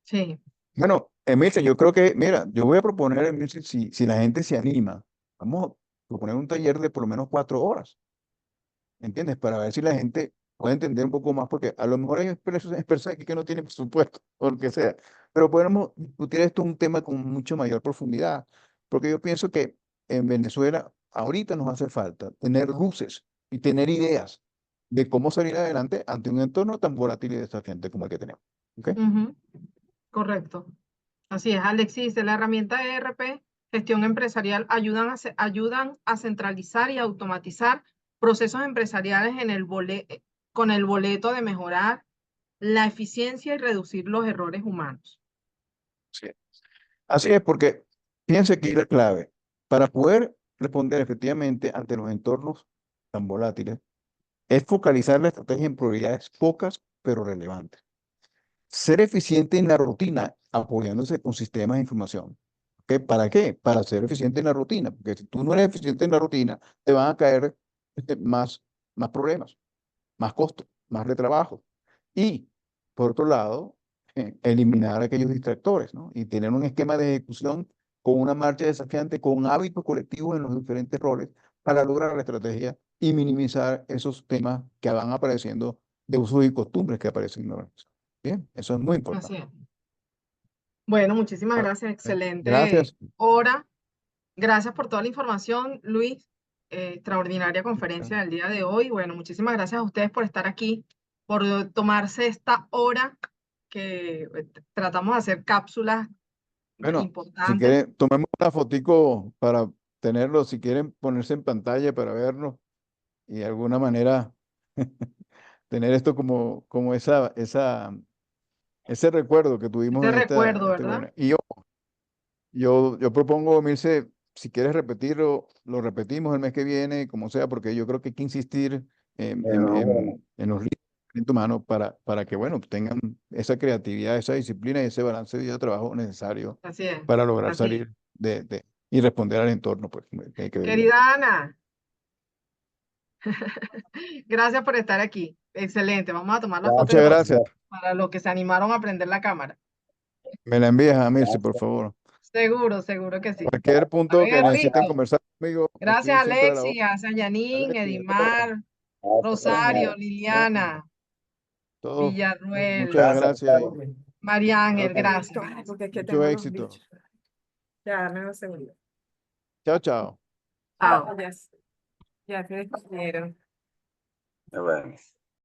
Sí. Bueno, Emilce, yo creo que, mira, yo voy a proponer, Emilce, si la gente se anima, vamos a proponer un taller de por lo menos 4 horas, ¿entiendes? Para ver si la gente puede entender un poco más, porque a lo mejor hay personas aquí que no tienen presupuesto, o lo que sea, pero podemos discutir esto un tema con mucho mayor profundidad, porque yo pienso que en Venezuela ahorita nos hace falta tener luces y tener ideas, de cómo salir adelante ante un entorno tan volátil y desafiante como el que tenemos. ¿Ok? Ujú, correcto. Así es, Alexis, de la herramienta ERP, gestión empresarial, ayudan a centralizar y automatizar procesos empresariales con el boleto de mejorar la eficiencia y reducir los errores humanos. Sí. Así es, porque fíjense que la clave para poder responder efectivamente ante los entornos tan volátiles es focalizar la estrategia en prioridades pocas pero relevantes. Ser eficiente en la rutina apoyándose con sistemas de información. ¿Ok? ¿Para qué? Para ser eficiente en la rutina, porque si tú no eres eficiente en la rutina, te van a caer más problemas, más costos, más retrabajo. Y, por otro lado, eliminar aquellos distractores, ¿no? Y tener un esquema de ejecución con una marcha desafiante, con hábitos colectivos en los diferentes roles para lograr la estrategia y minimizar esos temas que van apareciendo de usos y costumbres que aparecen en la organización. Bien, eso es muy Así importante. es. Bueno, muchísimas Bueno, gracias. Excelente gracias. hora. Gracias por toda la información, Luis. Extraordinaria conferencia del día de hoy. Bueno, muchísimas gracias a ustedes por estar aquí, por tomarse esta hora que tratamos de hacer cápsulas Bueno, si importantes. quieren, tomemos una fotico para tenerlo, si quieren ponerse en pantalla para verlo y de alguna manera tener esto como ese recuerdo que tuvimos Este en recuerdo, este ¿verdad? webinar. Y yo propongo, Milce, si quieres repetirlo, lo repetimos el mes que viene, como sea, porque yo creo que hay que insistir en los líderes humanos para que, bueno, tengan esa creatividad, esa disciplina y ese balance de vida de trabajo necesario Así es, para lograr así es. salir y responder al entorno pues, que vivimos. Querida Ana, gracias por estar aquí. Excelente. Vamos a tomar la foto Muchas entonces, gracias. para los que se animaron a prender la cámara. Me la envías a Mirce, por favor. Seguro, seguro que sí. Cualquier A punto que ver, necesiten listo. conversar conmigo, Gracias, estoy siempre a la Alexis, hora. gracias, Yanin, Alexis, todo, Edimar, Rosario, Liliana, todo, Villarruel, muchas gracias y María Ángel, ok, gracias. Ay, porque es que mucho tengo los éxito. bichos. Ya, dame un segundo. Chao, chao. Chao. Ya te despidieron. Nos vemos.